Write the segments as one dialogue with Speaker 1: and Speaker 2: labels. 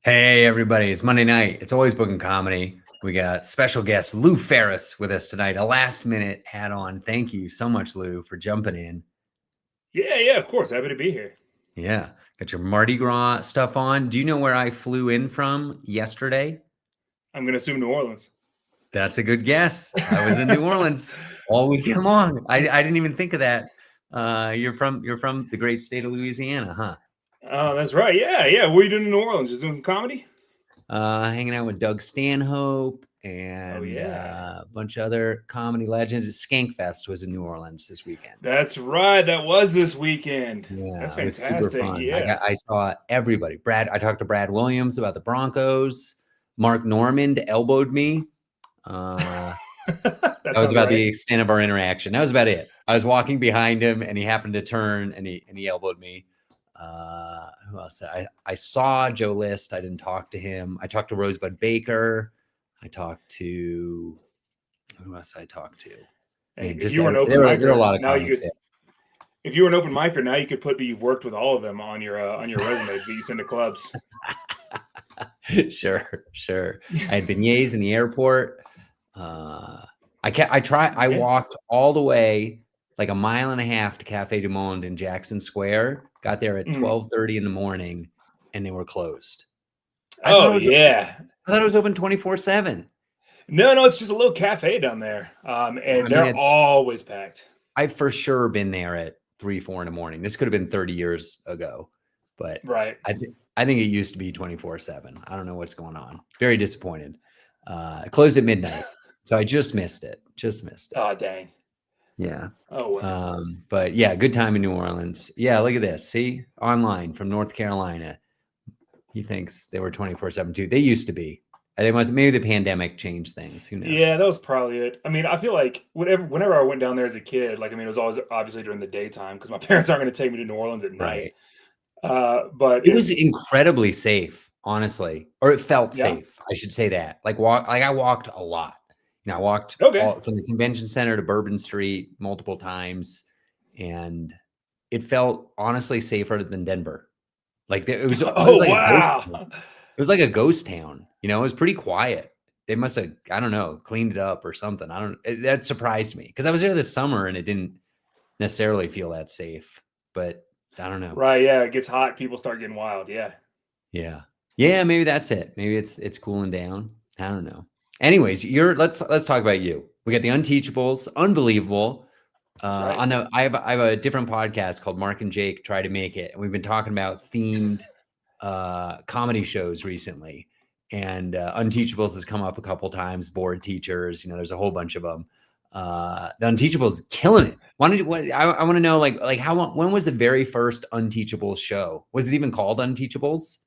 Speaker 1: Hey, everybody. It's Monday night. It's Always Bookin Comedy. We got special guest Lou Pharis with us tonight. A last-minute add-on. Thank you so much, Lou, for jumping in.
Speaker 2: Yeah, of course. Happy to be here.
Speaker 1: Yeah. Got your Mardi Gras stuff on. Do you know where I flew in from yesterday?
Speaker 2: I'm going to assume New Orleans.
Speaker 1: That's a good guess. I was in New Orleans all weekend long. I didn't even think of that. You're from the great state of Louisiana, huh?
Speaker 2: Oh, that's right. Yeah. What are you doing in New Orleans? Just doing comedy?
Speaker 1: Hanging out with Doug Stanhope
Speaker 2: Oh,
Speaker 1: and
Speaker 2: yeah.
Speaker 1: a bunch of other comedy legends. Skankfest was in New Orleans this weekend.
Speaker 2: That's right. That was this weekend. That's
Speaker 1: Yeah, it was super
Speaker 2: fantastic.
Speaker 1: fun.
Speaker 2: Yeah.
Speaker 1: I saw everybody. I talked to Brad Williams about the Broncos. Mark Normand elbowed me. That
Speaker 2: That
Speaker 1: was
Speaker 2: sounds
Speaker 1: about
Speaker 2: right.
Speaker 1: the extent of our interaction. That was about it. I was walking behind him and he happened to turn and he elbowed me. Who else? I saw Joe List. I didn't talk to him. I talked to Rosebud Baker. I talked to who else? I talked to.
Speaker 2: Hey,
Speaker 1: Man,
Speaker 2: if
Speaker 1: just
Speaker 2: you were an open
Speaker 1: there were a
Speaker 2: micer,
Speaker 1: lot of
Speaker 2: now you
Speaker 1: comics
Speaker 2: could.
Speaker 1: there.
Speaker 2: If you were an open micer, now you could put that you've worked with all of them on your resume that you send to clubs.
Speaker 1: Sure. I had beignets in the airport. I walked all the way like a mile and a half to Cafe du Monde in Jackson Square. Got there at 12:30 in the morning, and they were closed. I thought
Speaker 2: Oh,
Speaker 1: it was
Speaker 2: yeah.
Speaker 1: I thought it was open 24/7.
Speaker 2: No, it's just a little cafe down there.
Speaker 1: I
Speaker 2: And
Speaker 1: mean,
Speaker 2: they're always packed.
Speaker 1: I've for sure been there at 3, 4 in the morning. This could have been 30 years ago, but
Speaker 2: Right.
Speaker 1: I think it used to be 24/7. I don't know what's going on. Very disappointed. It closed at midnight, so I just missed it.
Speaker 2: Oh, dang.
Speaker 1: Yeah.
Speaker 2: Oh, well.
Speaker 1: But yeah, good time in New Orleans. Yeah, look at this. See, online from North Carolina. He thinks they were 24/7 too. They used to be. Maybe the pandemic changed things. Who
Speaker 2: Yeah,
Speaker 1: knows?
Speaker 2: that was probably it. I mean, I feel like whenever I went down there as a kid, like, I mean, it was always obviously during the daytime because my parents aren't going to take me to New Orleans at night.
Speaker 1: Right.
Speaker 2: But
Speaker 1: It was incredibly safe, honestly, or it felt
Speaker 2: yeah,
Speaker 1: safe. I should say that. Like I walked a lot. I walked
Speaker 2: okay.
Speaker 1: all from the convention center to Bourbon Street multiple times, and it felt honestly safer than Denver. Like it was
Speaker 2: Oh,
Speaker 1: like a ghost town.
Speaker 2: wow.
Speaker 1: It was like a ghost town. It was pretty quiet. They must have, I don't know, cleaned it up or something. That surprised me because I was there this summer and it didn't necessarily feel that safe. But I don't know.
Speaker 2: Right, yeah, it gets hot, people start getting wild. Yeah.
Speaker 1: Yeah. Yeah, maybe that's it. Maybe it's cooling down. I don't know. Anyways, let's talk about you. We got the Unteachables, unbelievable.
Speaker 2: That's right.
Speaker 1: I have a different podcast called Mark and Jake Try to Make It, and we've been talking about themed comedy shows recently. And Unteachables has come up a couple times. Board teachers, there's a whole bunch of them. The Unteachables killing it. I want to know like when was the very first Unteachables show? Was it even called Unteachables?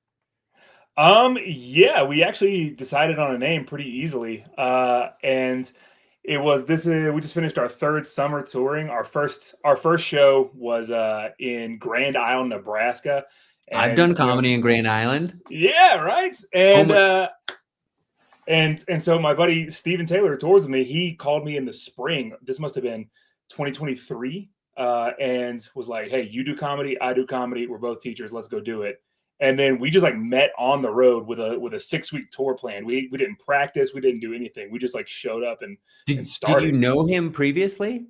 Speaker 2: Yeah, we actually decided on a name pretty easily. And it was this we just finished our third summer touring. Our first show was in Grand Isle, Nebraska.
Speaker 1: I've
Speaker 2: And
Speaker 1: done comedy in Grand Island.
Speaker 2: yeah, right.
Speaker 1: Oh
Speaker 2: And
Speaker 1: my,
Speaker 2: and so my buddy Steven Taylor tours with me. He called me in the spring. This must have been 2023, and was like, "Hey, you do comedy, I do comedy. We're both teachers. Let's go do it." And then we just like met on the road with a 6-week tour plan. We didn't practice. We didn't do anything. We just like showed up and
Speaker 1: did you
Speaker 2: started.
Speaker 1: know him previously?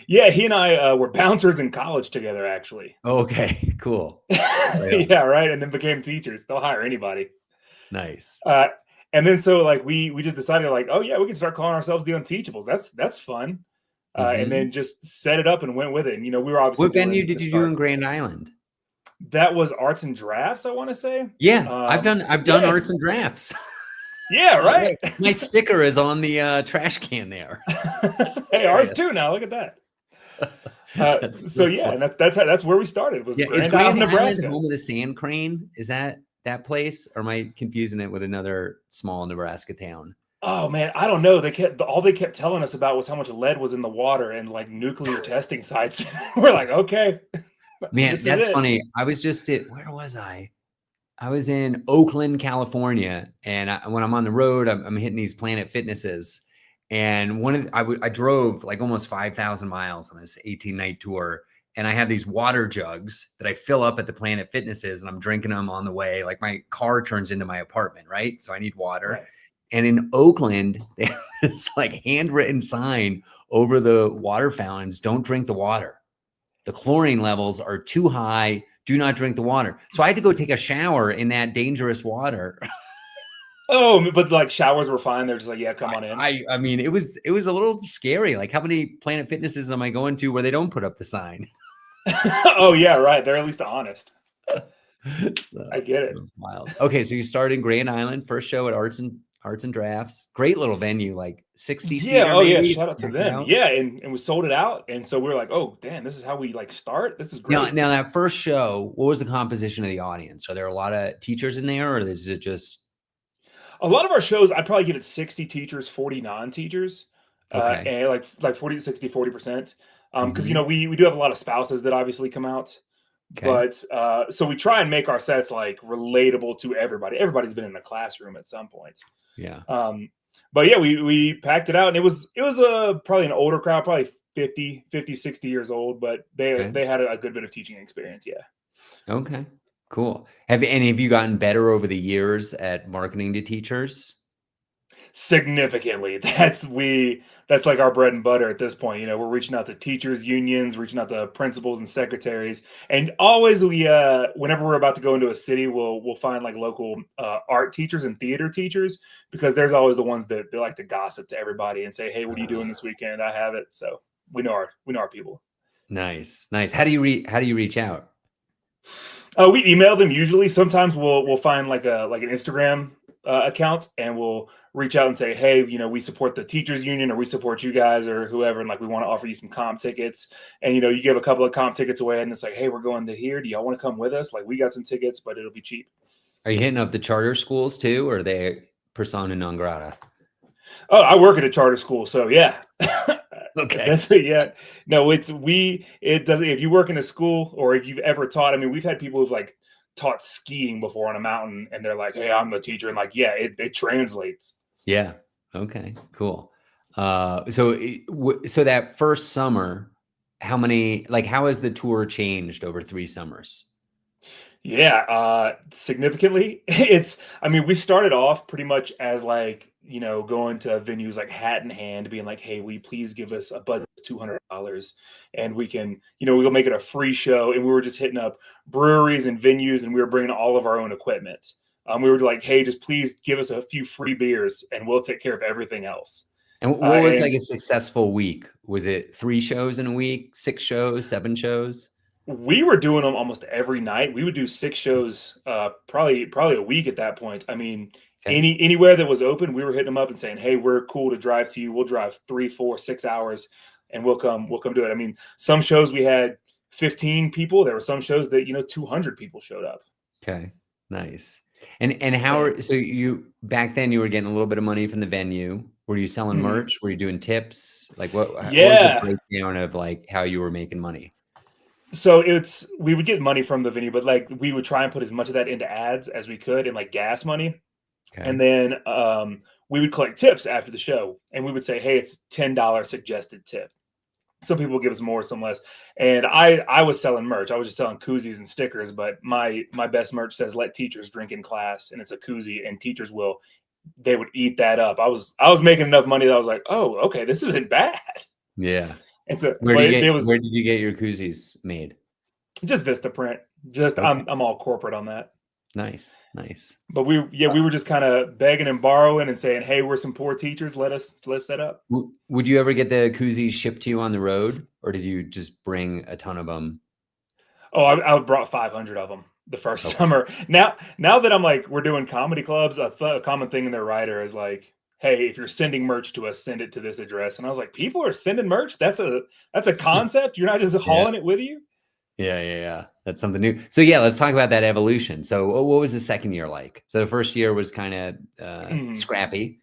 Speaker 2: Yeah, he and I were bouncers in college together, actually.
Speaker 1: Okay, cool. Right.
Speaker 2: Yeah, right. And then became teachers. They'll hire anybody.
Speaker 1: Nice.
Speaker 2: Uh, and then so like we just decided like, oh yeah, we can start calling ourselves the Unteachables. That's fun. And
Speaker 1: Mm-hmm.
Speaker 2: then just set it up and went with it. And we were obviously
Speaker 1: What venue
Speaker 2: doing
Speaker 1: did
Speaker 2: the
Speaker 1: you do in
Speaker 2: start.
Speaker 1: Grand Island?
Speaker 2: That was Arts and Drafts, I want to say.
Speaker 1: Yeah, I've done
Speaker 2: Yeah,
Speaker 1: arts and drafts.
Speaker 2: yeah, right.
Speaker 1: My sticker is on the trash can there.
Speaker 2: Hey, ours too. Now look at that.
Speaker 1: That's
Speaker 2: So
Speaker 1: so
Speaker 2: yeah,
Speaker 1: fun.
Speaker 2: and that's where we started. Was
Speaker 1: Yeah, is
Speaker 2: Grand Isle,
Speaker 1: Grand Island
Speaker 2: Nebraska.
Speaker 1: home of the Sand Crane? Is that place, or am I confusing it with another small Nebraska town?
Speaker 2: Oh man, I don't know. They kept telling us about was how much lead was in the water and like nuclear testing sites. We're like, okay,
Speaker 1: Man,
Speaker 2: this is
Speaker 1: that's
Speaker 2: it.
Speaker 1: funny. I was just where was I? I was in Oakland, California, and when I'm on the road, I'm hitting these Planet Fitnesses. And I drove like almost 5,000 miles on this 18-night tour, and I have these water jugs that I fill up at the Planet Fitnesses, and I'm drinking them on the way. Like my car turns into my apartment, right? So I need water.
Speaker 2: Right.
Speaker 1: And in Oakland, they have this like handwritten sign over the water fountains: "Don't drink the water. The chlorine levels are too high. Do not drink the water." So I had to go take a shower in that dangerous water.
Speaker 2: Oh, but like showers were fine. They're just like, yeah, come on in.
Speaker 1: I mean, it was a little scary. Like, how many Planet Fitnesses am I going to where they don't put up the sign?
Speaker 2: Oh yeah, right. They're at least honest.
Speaker 1: So,
Speaker 2: I get it.
Speaker 1: was wild. Okay, so you started in Grand Island, first show at Arts and Drafts. Great little venue, like 60
Speaker 2: Yeah.
Speaker 1: seater.
Speaker 2: Oh yeah.
Speaker 1: Maybe.
Speaker 2: Shout out to
Speaker 1: Packed
Speaker 2: them.
Speaker 1: out.
Speaker 2: Yeah, and we sold it out, and so we were like, oh damn, this is how we like start. This is great.
Speaker 1: Now that first show, what was the composition of the audience? Are there a lot of teachers in there, or is it just
Speaker 2: A lot of our shows, I'd probably give it 60 teachers, 40 non-teachers,
Speaker 1: okay?
Speaker 2: and like 40 to 60, 40%. Because
Speaker 1: Mhm.
Speaker 2: we do have a lot of spouses that obviously come out.
Speaker 1: Okay.
Speaker 2: But so we try and make our sets like relatable to everybody. Everybody's been in a classroom at some point.
Speaker 1: Yeah.
Speaker 2: But yeah, we packed it out, and it was probably an older crowd, probably 50, 60 years old, but
Speaker 1: Okay.
Speaker 2: they had a good bit of teaching experience. Yeah.
Speaker 1: Okay. Cool. Have any of you gotten better over the years at marketing to teachers?
Speaker 2: Significantly. That's like our bread and butter at this point. We're reaching out to teachers unions, reaching out to principals and secretaries, and always whenever we're about to go into a city, we'll find like local art teachers and theater teachers, because there's always the ones that they like to gossip to everybody and say, hey, what are you doing this weekend? I have it. So we know our people.
Speaker 1: Nice. How do you reach out?
Speaker 2: We email them usually. Sometimes we'll find like an Instagram account, and we'll reach out and say, hey, we support the teachers union, or we support you guys or whoever, and like we want to offer you some comp tickets. And you give a couple of comp tickets away, and it's like, hey, we're going to here. Do y'all want to come with us? Like, we got some tickets, but it'll be cheap.
Speaker 1: Are you hitting up the charter schools too, or are they persona non grata?
Speaker 2: Oh, I work at a charter school, so yeah.
Speaker 1: Okay.
Speaker 2: That's it. Yeah. No, it doesn't. If you work in a school, or if you've ever taught, I mean, we've had people who've like taught skiing before on a mountain, and they're like, hey, I'm the teacher. And like, yeah, it translates.
Speaker 1: Yeah. Okay. Cool. So that first summer, how has the tour changed over 3 summers?
Speaker 2: Yeah, significantly. We started off pretty much as like, going to venues like hat in hand, being like, hey, will you please give us a budget of $200, and we can, we'll make it a free show. And we were just hitting up breweries and venues, and we were bringing all of our own equipment. We were like, hey, just please give us a few free beers, and we'll take care of everything else.
Speaker 1: And what was like a successful week? Was it 3 shows in a week, 6 shows, 7 shows?
Speaker 2: We were doing them almost every night. We would do 6 shows, probably a week at that point. I mean,
Speaker 1: Okay.
Speaker 2: anywhere that was open, we were hitting them up and saying, "Hey, we're cool to drive to you. We'll drive 3, 4, 6 hours, and we'll come do it." I mean, some shows we had 15 people. There were some shows that 200 people showed up.
Speaker 1: Okay. Nice. And so you back then you were getting a little bit of money from the venue. Were you selling merch? Were you doing tips? Like what was the breakdown of like how you were making money?
Speaker 2: So we would get money from the venue, but like we would try and put as much of that into ads as we could, and like gas money.
Speaker 1: Okay.
Speaker 2: And then we would collect tips after the show, and we would say, hey, it's $10 suggested tip. Some people give us more, some less. And I was selling merch. I was just selling koozies and stickers, but my best merch says let teachers drink in class, and it's a koozie, and teachers they would eat that up. I was making enough money that I was like, oh, okay, this isn't bad.
Speaker 1: Yeah.
Speaker 2: And so
Speaker 1: where did you get your koozies made?
Speaker 2: Just Vistaprint. Just okay. I'm all corporate on that.
Speaker 1: Nice.
Speaker 2: But we were just kind of begging and borrowing and saying, hey, we're some poor teachers. Let's set up.
Speaker 1: Would you ever get the koozies shipped to you on the road, or did you just bring a ton of them?
Speaker 2: Oh, I brought 500 of them the first summer. Now that I'm like, we're doing comedy clubs, a common thing in their writer is like, hey, if you're sending merch to us, send it to this address. And I was like, people are sending merch? That's a concept? You're not just hauling it with you?
Speaker 1: Yeah. That's something new. So yeah, let's talk about that evolution. So what was the second year like? So the first year was kind of scrappy.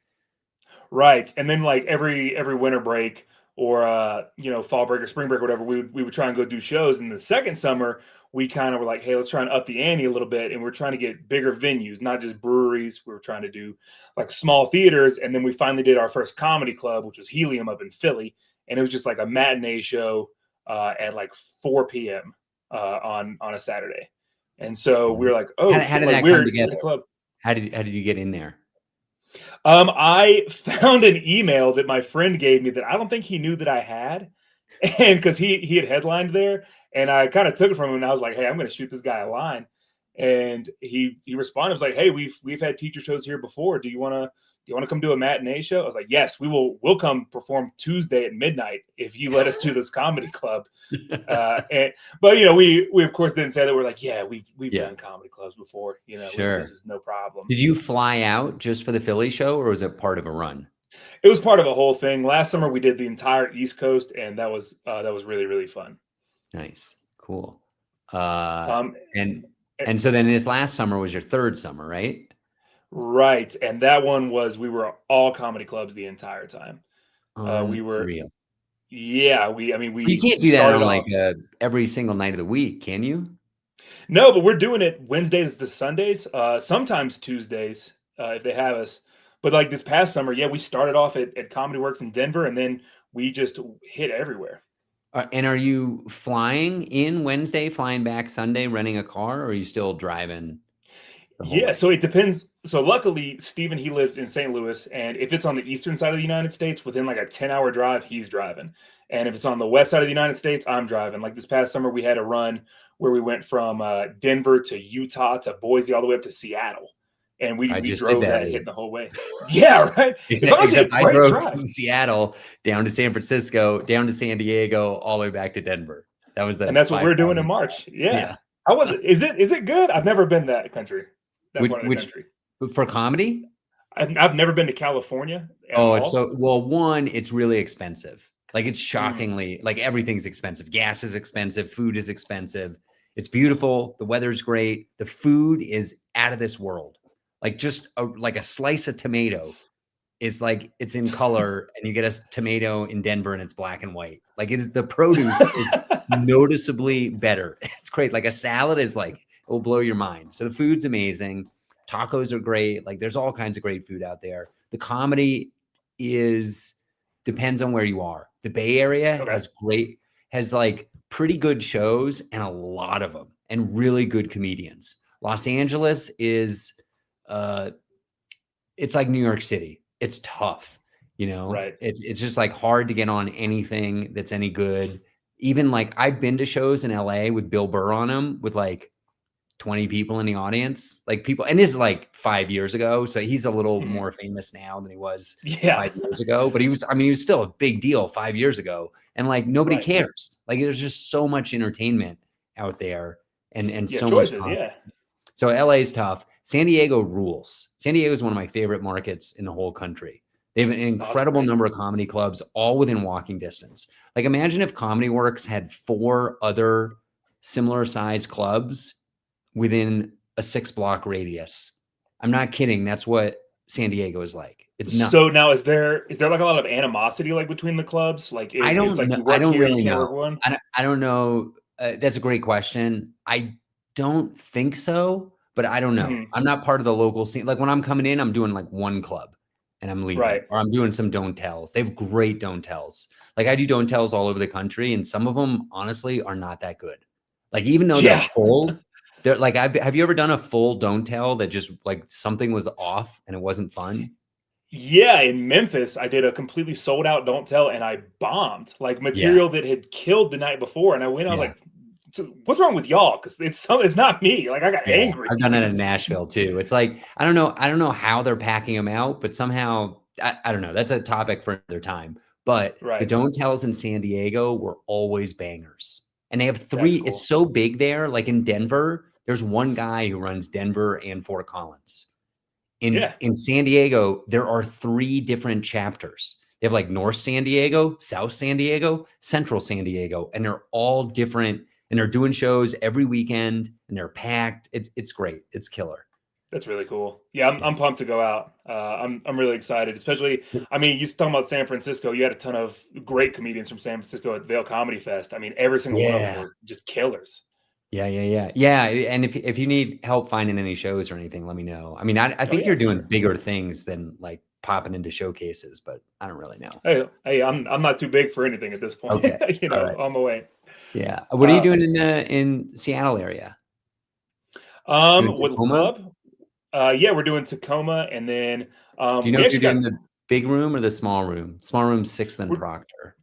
Speaker 2: Right. And then like every winter break or fall break or spring break or whatever, we would try and go do shows. And the second summer, we kind of were like, hey, let's try and up the ante a little bit. And we're trying to get bigger venues, not just breweries. We were trying to do like small theaters. And then we finally did our first comedy club, which was Helium up in Philly. And it was just like a matinee show. at like 4 p.m. On a Saturday. And so we were like,
Speaker 1: How,
Speaker 2: oh
Speaker 1: how
Speaker 2: shit,
Speaker 1: did
Speaker 2: like
Speaker 1: that come
Speaker 2: we're
Speaker 1: together?
Speaker 2: the club.
Speaker 1: How did you get in there?
Speaker 2: I found an email that my friend gave me that I don't think he knew that I had, and because he had headlined there, and I kind of took it from him, and I was like, hey, I'm going to shoot this guy a line, and he responded, was like, hey, we've had teacher shows here before. Do you want to come do a matinee show? I was like, yes, we'll come perform Tuesday at midnight if you let us do this comedy club. But we of course didn't say that. We're like, yeah, we've done comedy clubs before.
Speaker 1: Sure.
Speaker 2: This is no problem.
Speaker 1: Did you fly out just for the Philly show, or was it part of a run?
Speaker 2: It was part of a whole thing. Last summer we did the entire East Coast, and that was really, really fun.
Speaker 1: Nice, cool.
Speaker 2: Um,
Speaker 1: and so then this last summer was your third summer, right?
Speaker 2: Right, and that one was we were all comedy clubs the entire time. We were
Speaker 1: Real.
Speaker 2: Yeah, we
Speaker 1: You can't do that on like every single night of the week, can you?
Speaker 2: No, but we're doing it Wednesdays to Sundays, sometimes Tuesdays if they have us. But like this past summer, yeah, we started off at Comedy Works in Denver, and then we just hit everywhere.
Speaker 1: And are you flying in Wednesday, flying back Sunday, renting a car, or are you still driving?
Speaker 2: Yeah, so it depends. So luckily, Steven, he lives in St. Louis, and if it's on the eastern side of the United States, within like a 10-hour drive, he's driving. And if it's on the west side of the United States, I'm driving. Like this past summer, we had a run where we went from Denver to Utah to Boise all the way up to Seattle. And we drove that hitting the whole way. Yeah, right.
Speaker 1: Except I drove from Seattle down to San Francisco, down to San Diego, all the way back to Denver.
Speaker 2: And that's what we're doing in March. Yeah. How was it? Is it good? I've never been that country.
Speaker 1: Country. For comedy?
Speaker 2: I've never been to California.
Speaker 1: It's really expensive. Like it's shockingly, like everything's expensive. Gas is expensive. Food is expensive. It's beautiful. The weather's great. The food is out of this world. Like just like a slice of tomato is like, it's in color, and you get a tomato in Denver and it's black and white. Like the produce is noticeably better. It's great. Like a salad is like, it will blow your mind. So the food's amazing. Tacos are great. Like there's all kinds of great food out there. The comedy depends on where you are. The Bay Area has like pretty good shows and a lot of them, and really good comedians. Los Angeles is, it's like New York City. It's tough,
Speaker 2: Right.
Speaker 1: It's just like hard to get on anything that's any good. Even like I've been to shows in LA with Bill Burr on them with like 20 people in the audience, like people, and this is like 5 years ago. So he's a little more famous now than he was 5 years ago, but he was still a big deal 5 years ago. And like, nobody cares. Like there's just so much entertainment out there and so much content. So LA is tough. San Diego rules. San Diego is one of my favorite markets in the whole country. They have an incredible number of comedy clubs, all within walking distance. Like imagine if Comedy Works had 4 other similar sized clubs within a 6-block radius. I'm not kidding. That's what San Diego is like. It's nuts.
Speaker 2: So now is there like a lot of animosity like between the clubs? Like
Speaker 1: I don't really know. I don't know. That's a great question. I don't think so, but I don't know. I'm not part of the local scene. Like when I'm coming in, I'm doing like one club and I'm leaving, or I'm doing some don't tells. They have great don't tells. Like I do don't tells all over the country, and some of them honestly are not that good. Like even though they're full, they're like, have you ever done a full don't tell that just like something was off and it wasn't fun?
Speaker 2: Yeah, in Memphis, I did a completely sold out don't tell, and I bombed like material that had killed the night before. And I went, I was like, so what's wrong with y'all? Because it's not me. Like I got angry.
Speaker 1: I've done it in Nashville too. It's like I don't know how they're packing them out, but somehow I don't know. That's a topic for another time. But the don't tells in San Diego were always bangers, and they have 3. Cool. It's so big there. Like in Denver, there's one guy who runs Denver and Fort Collins. In San Diego, there are 3 different chapters. They have like North San Diego, South San Diego, Central San Diego, and they're all different. And they're doing shows every weekend, and they're packed. It's great. It's killer.
Speaker 2: That's really cool. Yeah, I'm pumped to go out. I'm really excited. Especially, I mean, you talking about San Francisco. You had a ton of great comedians from San Francisco at Vail Comedy Fest. I mean, every single one of them were just killers. Yeah.
Speaker 1: And if you need help finding any shows or anything, let me know. I mean, I think you're doing bigger things than like popping into showcases, but I don't really know.
Speaker 2: Hey, I'm not too big for anything at this point.
Speaker 1: Okay. All right.
Speaker 2: On my way.
Speaker 1: Yeah. What are you doing in Seattle area? Doing
Speaker 2: With
Speaker 1: Tacoma?
Speaker 2: club, yeah, we're doing Tacoma, and then
Speaker 1: Do you know
Speaker 2: we
Speaker 1: if you're
Speaker 2: actually got
Speaker 1: doing the big room or the small room? Small room 6th and
Speaker 2: we're,
Speaker 1: Proctor.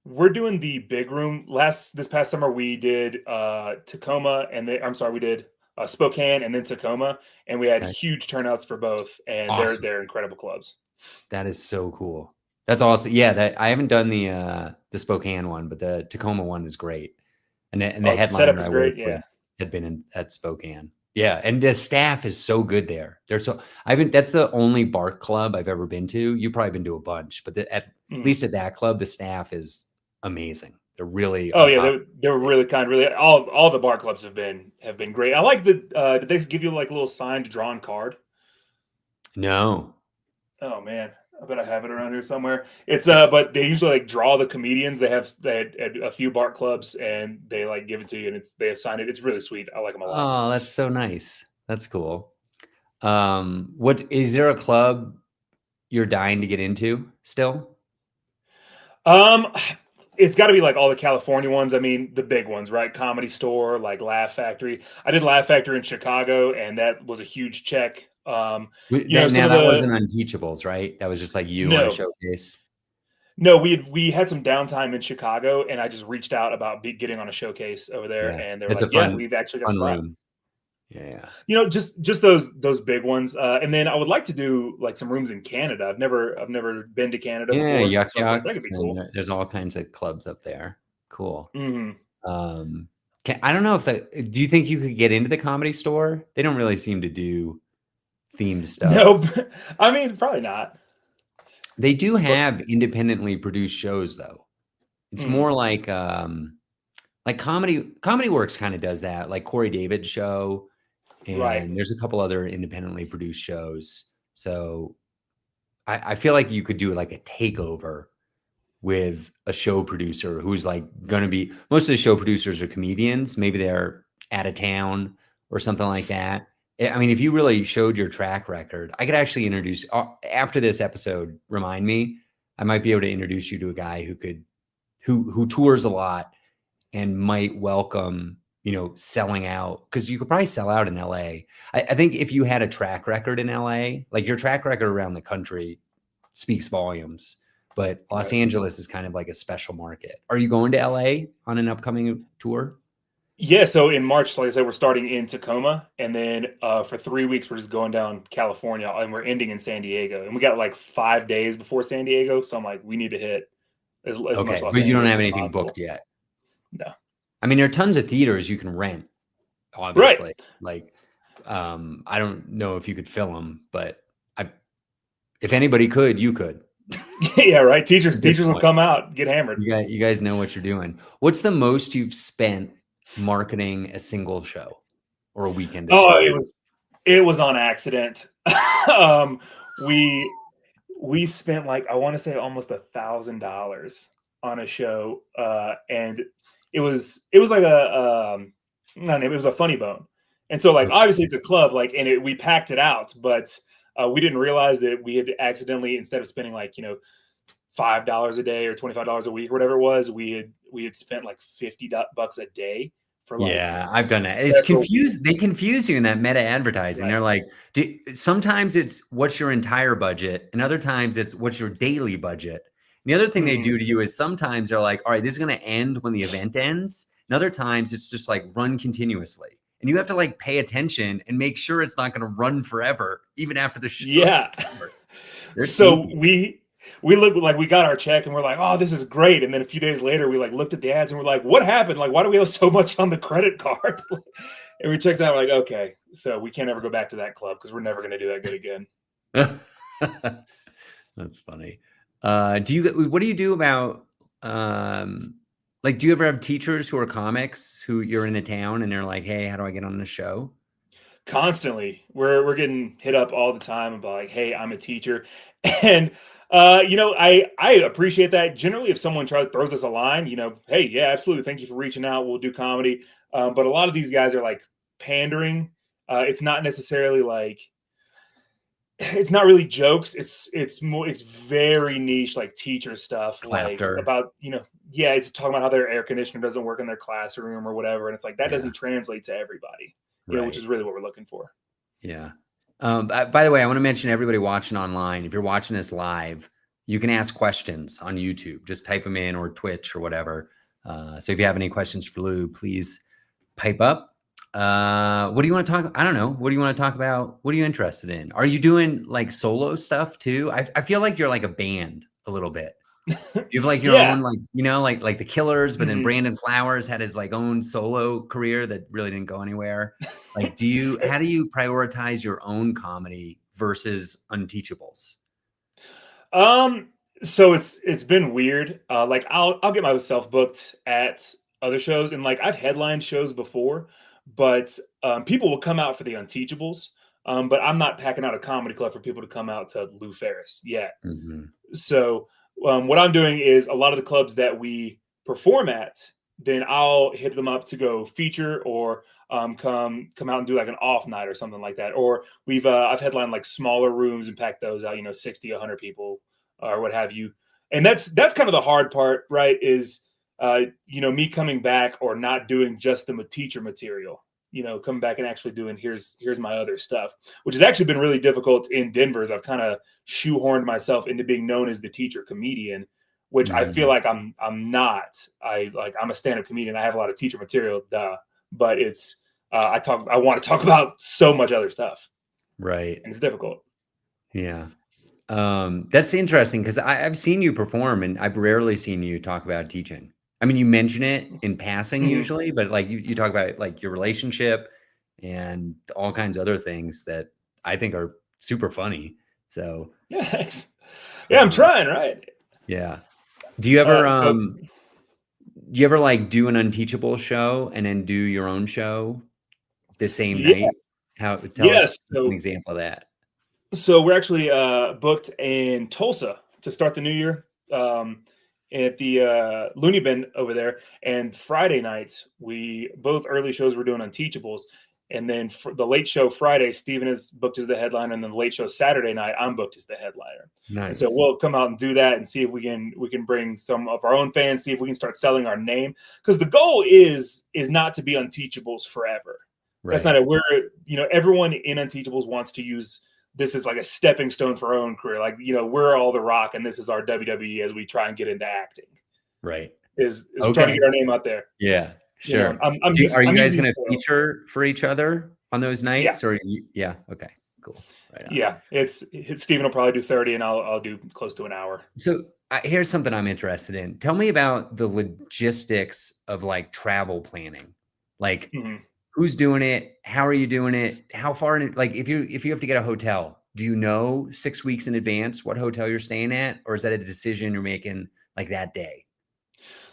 Speaker 2: we're doing the big room. This past summer we did Tacoma, and then I'm sorry, we did Spokane and then Tacoma, and we had
Speaker 1: Okay.
Speaker 2: huge turnouts for both, and
Speaker 1: Awesome.
Speaker 2: they're incredible clubs.
Speaker 1: That is so cool. That's awesome. Yeah, that I haven't done the Spokane one, but the Tacoma one is great. And the
Speaker 2: The setup
Speaker 1: headliner
Speaker 2: is
Speaker 1: I
Speaker 2: great.
Speaker 1: worked with
Speaker 2: Yeah.
Speaker 1: had been at Spokane. Yeah, and the staff is so good there. They're so that's the only Bark club I've ever been to. You've probably been to a bunch, but at least at that club, the staff is amazing. They're really
Speaker 2: Oh
Speaker 1: on
Speaker 2: yeah,
Speaker 1: top.
Speaker 2: they were really kind. Really, all the bar clubs have been great. I like the. Did they give you like a little signed drawn card?
Speaker 1: No.
Speaker 2: Oh man, I bet I have it around here somewhere. It's but they usually like draw the comedians. They had a few bar clubs, and they like give it to you, and they assign it. It's really sweet. I like them a lot.
Speaker 1: Oh, that's so nice. That's cool. What is there a club you're dying to get into still?
Speaker 2: Um, it's got to be like all the California ones. I mean, the big ones, right? Comedy Store, like Laugh Factory. I did Laugh Factory in Chicago, and that was a huge check. Some of
Speaker 1: That
Speaker 2: the
Speaker 1: wasn't Unteachables, right? That was just like you on a
Speaker 2: no,
Speaker 1: showcase.
Speaker 2: no, we had some downtime in Chicago, and I just reached out about getting on a showcase over there,
Speaker 1: Yeah,
Speaker 2: and they were
Speaker 1: it's a
Speaker 2: like, "Yeah,
Speaker 1: fun
Speaker 2: we've actually got a
Speaker 1: fun
Speaker 2: spot."
Speaker 1: room. Yeah.
Speaker 2: Just those big ones, and then I would like to do like some rooms in Canada. I've never been to Canada
Speaker 1: Yeah,
Speaker 2: before,
Speaker 1: Yuck
Speaker 2: so I was like, that
Speaker 1: Yucks,
Speaker 2: could be
Speaker 1: and
Speaker 2: cool.
Speaker 1: there's all kinds of clubs up there. Cool.
Speaker 2: Hmm.
Speaker 1: I don't know if do you think you could get into the Comedy Store? They don't really seem to do themed stuff.
Speaker 2: No, I mean probably not.
Speaker 1: They do
Speaker 2: But
Speaker 1: have independently produced shows though. It's
Speaker 2: mm,
Speaker 1: more like Comedy Works kind of does that, like Corey David's show,
Speaker 2: right,
Speaker 1: and there's a couple other independently produced shows. So I feel like you could do like a takeover with a show producer who's like going to be, most of the show producers are comedians. Maybe they're out of town or something like that. I mean, if you really showed your track record, I could actually introduce after this episode, remind me, I might be able to introduce you to a guy who tours a lot and might welcome, selling out, because you could probably sell out in LA. I think if you had a track record in LA, like your track record around the country speaks volumes, but Los
Speaker 2: right.
Speaker 1: Angeles is kind of like a special market. Are you going to LA on an upcoming tour?
Speaker 2: Yeah, so in March, like I said, we're starting in Tacoma, and then for 3 weeks we're just going down California, and we're ending in San Diego, and we got like 5 days before San Diego, so I'm like, we need to hit as much
Speaker 1: Okay,
Speaker 2: Los
Speaker 1: but you don't
Speaker 2: Angeles
Speaker 1: have
Speaker 2: as
Speaker 1: anything
Speaker 2: possible.
Speaker 1: booked yet.
Speaker 2: No,
Speaker 1: I mean, there are tons of theaters you can rent,
Speaker 2: right.
Speaker 1: obviously. Like, I don't know if you could fill them, but if anybody could, you could.
Speaker 2: Yeah, right. Teachers
Speaker 1: At this
Speaker 2: will
Speaker 1: point,
Speaker 2: come out, get hammered.
Speaker 1: you guys know what you're doing. What's the most you've spent marketing a single show or a weekend of
Speaker 2: Oh,
Speaker 1: shows?
Speaker 2: it was on accident. um, we we spent like I want to say almost $1,000 on a show, and it was like it was a funny bone, and so like obviously it's a club, like, and we packed it out, but we didn't realize that we had accidentally, instead of spending like $5 a day or $25 a week or whatever it was, we had spent like $50 a day for like
Speaker 1: Yeah, I've done that. It's
Speaker 2: several
Speaker 1: confused. They confuse you in that meta advertising.
Speaker 2: right.
Speaker 1: They're like, sometimes it's what's your entire budget, and other times it's what's your daily budget. And the other thing they
Speaker 2: Mhm.
Speaker 1: do to you is sometimes they're like, all right, this is going to end when the event ends. And other times it's just like run continuously. And you have to like pay attention and make sure it's not going to run forever, even after the show's
Speaker 2: Yeah.
Speaker 1: over. They're
Speaker 2: So
Speaker 1: sneaky.
Speaker 2: we looked like we got our check and we're like, oh, this is great. And then a few days later, we like looked at the ads and we're like, what happened? Like, why do we owe so much on the credit card? And we checked out, we're like, okay, so we can't ever go back to that club because we're never going to do that good again.
Speaker 1: That's funny. What do you do about, like, do you ever have teachers who are comics who you're in a town and they're like, hey, how do I get on the show?
Speaker 2: Constantly, we're getting hit up all the time about like, hey, I'm a teacher, and I appreciate that. Generally, if someone throws us a line, hey, yeah, absolutely, thank you for reaching out, we'll do comedy. But a lot of these guys are like pandering. It's not necessarily like it's not really jokes. It's very niche, like teacher stuff, like
Speaker 1: Clapter.
Speaker 2: about, yeah, it's talking about how their air conditioner doesn't work in their classroom or whatever. And it's like, that
Speaker 1: Yeah.
Speaker 2: doesn't translate to everybody, which
Speaker 1: Right.
Speaker 2: is really what we're looking for.
Speaker 1: Yeah. By the way, I want to mention everybody watching online. If you're watching this live, you can ask questions on YouTube. Just type them in, or Twitch or whatever. So if you have any questions for Lou, please pipe up. What do you want to talk? I don't know. What do you want to talk about? What are you interested in? Are you doing like solo stuff too? I feel like you're like a band a little bit. You have like your
Speaker 2: Yeah.
Speaker 1: own, like, like the Killers, but then
Speaker 2: Mhm.
Speaker 1: Brandon Flowers had his like own solo career that really didn't go anywhere. Like, how do you prioritize your own comedy versus Unteachables?
Speaker 2: So it's been weird. Like I'll get myself booked at other shows, and like I've headlined shows before, but people will come out for the Unteachables. But I'm not packing out a comedy club for people to come out to Lou Pharis yet.
Speaker 1: Mhm.
Speaker 2: So what I'm doing is, a lot of the clubs that we perform at, then I'll hit them up to go feature, or come out and do like an off night or something like that. Or I've headlined like smaller rooms and packed those out, 60, 100 people or what have you. And that's kind of the hard part, right? Is me coming back, or not doing just the teacher material. Coming back and actually doing, here's my other stuff, which has actually been really difficult in Denver. As I've kind of shoehorned myself into being known as the teacher comedian, which I feel
Speaker 1: Mhm.
Speaker 2: like I'm not. I'm a stand-up comedian. I have a lot of teacher material, but it's I want to talk about so much other stuff,
Speaker 1: Right.
Speaker 2: and it's difficult.
Speaker 1: Yeah. That's interesting because I've seen you perform and I've rarely seen you talk about teaching. I mean, you mention it in passing
Speaker 2: Mhm.
Speaker 1: usually, but like you talk about like your relationship and all kinds of other things that I think are super funny. So,
Speaker 2: Yeah, thanks. Yeah, I'm
Speaker 1: um,
Speaker 2: trying, right?
Speaker 1: yeah. Do you ever
Speaker 2: So
Speaker 1: like do an Unteachable show and then do your own show the same
Speaker 2: yeah,
Speaker 1: night? Tell us
Speaker 2: yes.
Speaker 1: an
Speaker 2: So
Speaker 1: example of that.
Speaker 2: we're actually booked in Tulsa to start the new year, at the Looney Bin over there. And Friday nights, we both early shows we're doing Unteachables, and then for the late show Friday, Steven is booked as the headliner, and then the late show Saturday night, I'm booked as the headliner. And so
Speaker 1: Nice.
Speaker 2: we'll come out and do that, and see if we can bring some of our own fans, see if we can start selling our name, because the goal is not to be Unteachables forever. That's not
Speaker 1: Right.
Speaker 2: it. We're everyone in Unteachables wants to use this is like a stepping stone for our own career. Like, we're all The Rock, and this is our WWE as we try and get into acting.
Speaker 1: Right.
Speaker 2: Is we're trying to
Speaker 1: Okay.
Speaker 2: get our name out there.
Speaker 1: Yeah, sure. Are you
Speaker 2: I'm
Speaker 1: guys
Speaker 2: using
Speaker 1: gonna
Speaker 2: this still.
Speaker 1: feature for each other on those
Speaker 2: Yeah,
Speaker 1: nights, or yeah, okay, cool, right on.
Speaker 2: yeah. It's Steven will probably do 30, and I'll do close to an hour.
Speaker 1: So, here's something I'm interested in. Tell me about the logistics of, like, travel planning. Like,
Speaker 2: Mhm.
Speaker 1: who's doing it? How are you doing it? How far in, like, if you have to get a hotel, do you know 6 weeks in advance what hotel you're staying at, or is that a decision you're making, like, that day?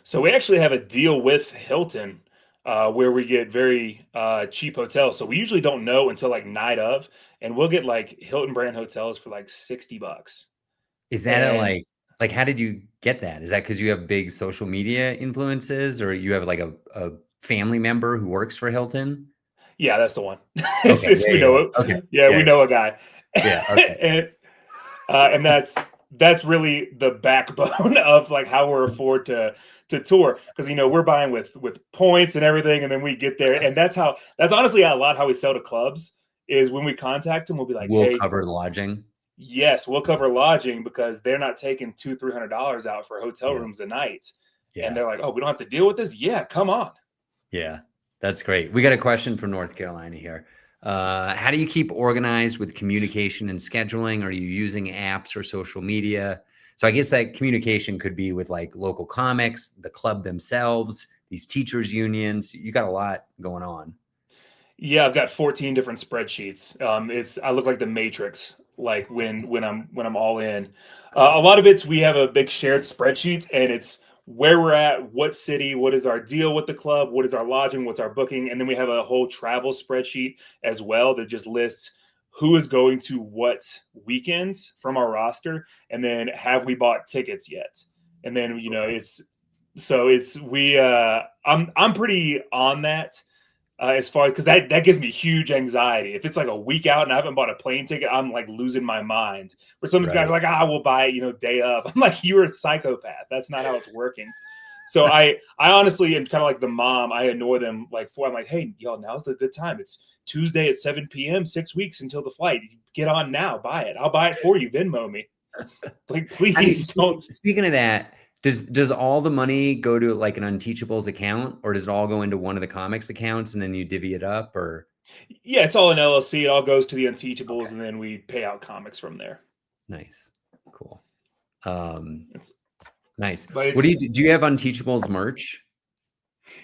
Speaker 2: So we actually have a deal with Hilton, where we get very cheap hotels. So we usually don't know until like night of, and we'll get like Hilton brand hotels for like $60.
Speaker 1: Is that
Speaker 2: And
Speaker 1: how did you get that? Is that because you have big social media influences, or you have, like, a family member who works for Hilton?
Speaker 2: yeah, that's the one.
Speaker 1: Okay,
Speaker 2: It's
Speaker 1: yeah,
Speaker 2: we
Speaker 1: yeah,
Speaker 2: know
Speaker 1: yeah.
Speaker 2: it.
Speaker 1: Okay.
Speaker 2: Yeah,
Speaker 1: Yeah,
Speaker 2: we know a guy.
Speaker 1: yeah, okay.
Speaker 2: and and that's really the backbone of like how we're afford to tour, because we're buying with points and everything, and then we get there, and that's honestly a lot how we sell to clubs. Is when we contact them, we'll be like,
Speaker 1: We'll
Speaker 2: hey,
Speaker 1: cover lodging.
Speaker 2: yes, we'll cover lodging, because they're not taking $200-300 out for hotel
Speaker 1: Yeah,
Speaker 2: rooms a night. And
Speaker 1: yeah,
Speaker 2: they're like, oh, we don't have to deal with this. Yeah, come on.
Speaker 1: yeah. That's great. We got a question from North Carolina here. How do you keep organized with communication and scheduling? Are you using apps or social media? So I guess that communication could be with, like, local comics, the club themselves, these teachers unions. You got a lot going on.
Speaker 2: Yeah, I've got 14 different spreadsheets. I look like the Matrix, like when I'm all in. A lot of it's, we have a big shared spreadsheets, and it's where we're at, what city, what is our deal with the club, what is our lodging, what's our booking, and then we have a whole travel spreadsheet as well that just lists who is going to what weekends from our roster, and then have we bought tickets yet? And then
Speaker 1: Okay.
Speaker 2: it's so it's we I'm pretty on that. as far because that gives me huge anxiety. If it's like a week out and I haven't bought a plane ticket, I'm like losing my mind. Where some of these guys are like, we'll buy it, day of. I'm like, you're a psychopath. That's not how it's working. So I honestly am kind of like the mom. I annoy them I'm like, hey, y'all, now's the good time. It's Tuesday at 7 p.m., 6 weeks until the flight. Get on now, buy it. I'll buy it for you. Venmo me. Like, please don't.
Speaker 1: Speaking of that, does all the money go to like an Unteachables account, or does it all go into one of the comics accounts and then you divvy it up? Or
Speaker 2: yeah, it's all an LLC. It all goes to the Unteachables, and then we pay out comics from there.
Speaker 1: Nice, cool. Nice.
Speaker 2: But
Speaker 1: what do you have Unteachables merch?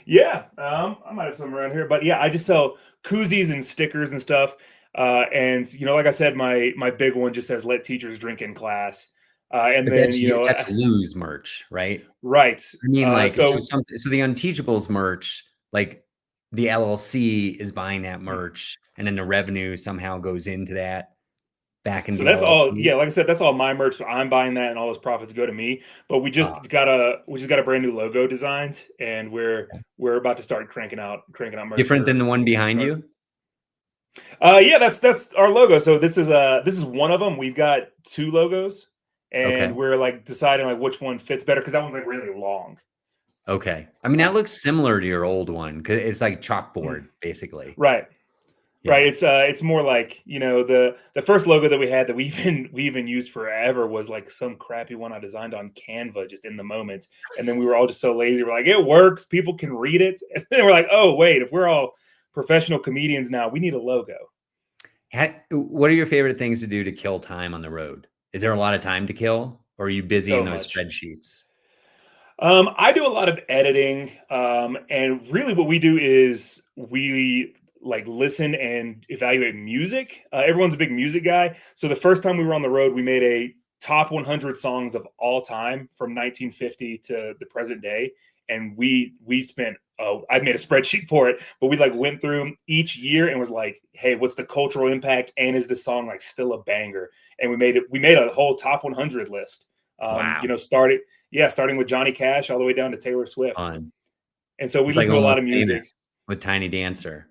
Speaker 2: Yeah, I might have some around here, but yeah, I just sell koozies and stickers and stuff. And like I said, my big one just says "Let teachers drink in class." And
Speaker 1: but
Speaker 2: then
Speaker 1: that's Lou's merch, right?
Speaker 2: Right.
Speaker 1: I mean, so the Unteachables merch, like the LLC is buying that merch, and then the revenue somehow goes into that. Back into
Speaker 2: so that's
Speaker 1: LLC.
Speaker 2: all. Yeah, like I said, that's all my merch. So I'm buying that, and all those profits go to me. But we just got a brand new logo designed, and we're about to start cranking out merch.
Speaker 1: Different than the one behind you.
Speaker 2: Yeah, that's our logo. So this is one of them. We've got two logos, and we're like deciding like which one fits better because that one's like really long.
Speaker 1: Okay, I mean that looks similar to your old one because it's like chalkboard basically.
Speaker 2: Right. Yeah. Right. It's more like, the first logo that we had that we even used forever was like some crappy one I designed on Canva just in the moment. And then we were all just so lazy. We're like, it works. People can read it. And then we're like, oh, wait, if we're all professional comedians now, we need a logo.
Speaker 1: What are your favorite things to do to kill time on the road? Is there a lot of time to kill, or are you busy in those spreadsheets?
Speaker 2: I do a lot of editing. And really what we do is we like listen and evaluate music. Everyone's a big music guy. So the first time we were on the road, we made a top 100 songs of all time from 1950 to the present day. And we spent, I made a spreadsheet for it, but we like went through each year and was like, hey, what's the cultural impact? And is this song like still a banger? And we made a whole top 100 list.
Speaker 1: Wow.
Speaker 2: Starting with Johnny Cash all the way down to Taylor Swift.
Speaker 1: Fun.
Speaker 2: And so we listen to a lot of music.
Speaker 1: With Tiny Dancer.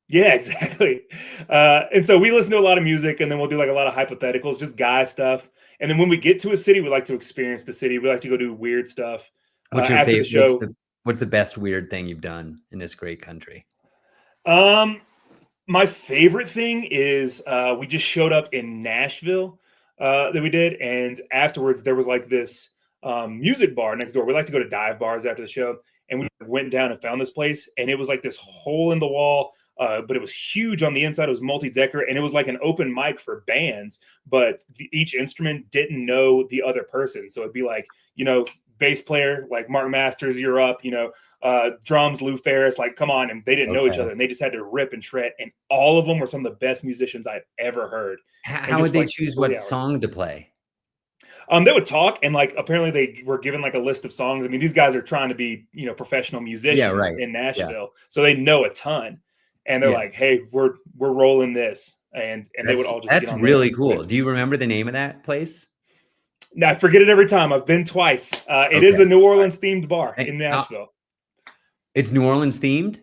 Speaker 2: Yeah, exactly. And so we listen to a lot of music, and then we'll do like a lot of hypotheticals, just guy stuff. And then when we get to a city, we like to experience the city. We like to go do weird stuff.
Speaker 1: What's your favorite? What's the best weird thing you've done in this great country?
Speaker 2: My favorite thing is we just showed up in Nashville that we did, and afterwards there was like this music bar next door. We like to go to dive bars after the show, and we went down and found this place, and it was like this hole in the wall. But it was huge on the inside. It was multi-decker, and it was like an open mic for bands, but each instrument didn't know the other person. So it'd be like, bass player, like Mark Masters, you're up, drums, Lou Pharis, like, come on. And they didn't know each other, and they just had to rip and shred. And all of them were some of the best musicians I've ever heard.
Speaker 1: How would they choose what song to play?
Speaker 2: They would talk, and like apparently they were given like a list of songs. I mean, these guys are trying to be, professional musicians in Nashville, so they know a ton. And they're like, "Hey, we're rolling this," and they would all just.
Speaker 1: That's really cool. Do you remember the name of that place?
Speaker 2: No, I forget it every time. I've been twice. It is a New Orleans themed bar in Nashville.
Speaker 1: It's New Orleans themed?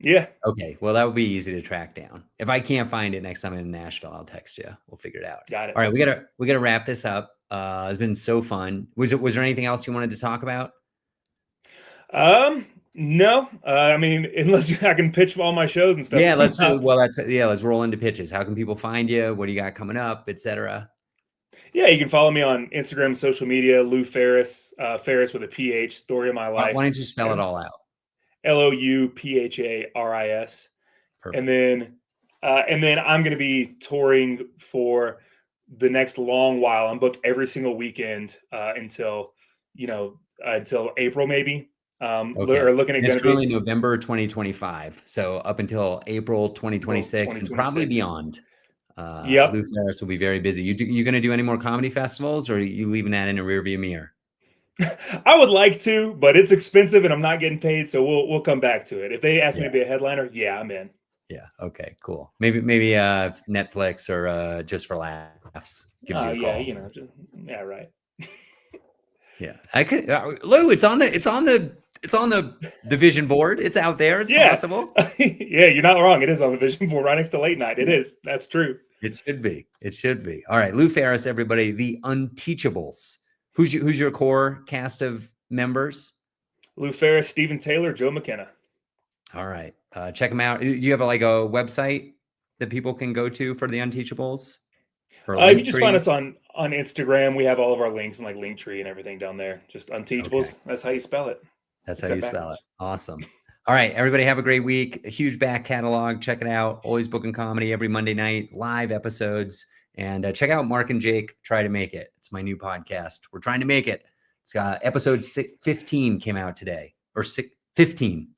Speaker 2: Yeah.
Speaker 1: Okay. Well, that would be easy to track down. If I can't find it next time I'm in Nashville, I'll text you. We'll figure it out.
Speaker 2: Got it.
Speaker 1: All right, we gotta wrap this up. It's been so fun. Was there anything else you wanted to talk about?
Speaker 2: No, I mean, unless I can pitch all my shows and stuff.
Speaker 1: Yeah, let's roll into pitches. How can people find you? What do you got coming up, etc.?
Speaker 2: Yeah, you can follow me on Instagram, social media, Lou Pharis, Pharis with a PH, story of my life.
Speaker 1: Why don't you spell it all out?
Speaker 2: LOUPHARIS. Perfect. And then I'm going to be touring for the next long while. I'm booked every single weekend until April, maybe. Or looking at
Speaker 1: it's really November 2025, so up until April 2026, and probably beyond. Lou Pharis will be very busy. You going to do any more comedy festivals, or are you leaving that in a rearview mirror?
Speaker 2: I would like to, but it's expensive, and I'm not getting paid, so we'll come back to it. If they ask me to be a headliner, I'm in.
Speaker 1: Yeah. Okay. Cool. Maybe Netflix or Just for Laughs gives you a call.
Speaker 2: Right.
Speaker 1: Yeah, I could. Lou, it's on the It's on the vision board. It's out there. It's possible.
Speaker 2: Yeah, you're not wrong. It is on the vision board right next to late night. It is. That's true.
Speaker 1: It should be. It should be. All right, Lou Pharis, everybody, the Unteachables. Who's your core cast of members?
Speaker 2: Lou Pharis, Steven Taylor, Joe McKenna.
Speaker 1: All right, check them out. You have like a website that people can go to for the Unteachables?
Speaker 2: If you just find us on Instagram, we have all of our links and like Linktree and everything down there. Just Unteachables. Okay. That's how you spell it.
Speaker 1: That's how you spell it. Awesome. All right, everybody have a great week. A huge back catalog. Check it out. Always Bookin Comedy every Monday night, live episodes. And check out Mark and Jake Try to Make It. It's my new podcast. We're trying to make it. It's got episode 15 came out today, or 15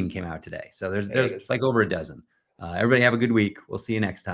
Speaker 1: came out today. So there's like over a dozen. Everybody have a good week. We'll see you next time.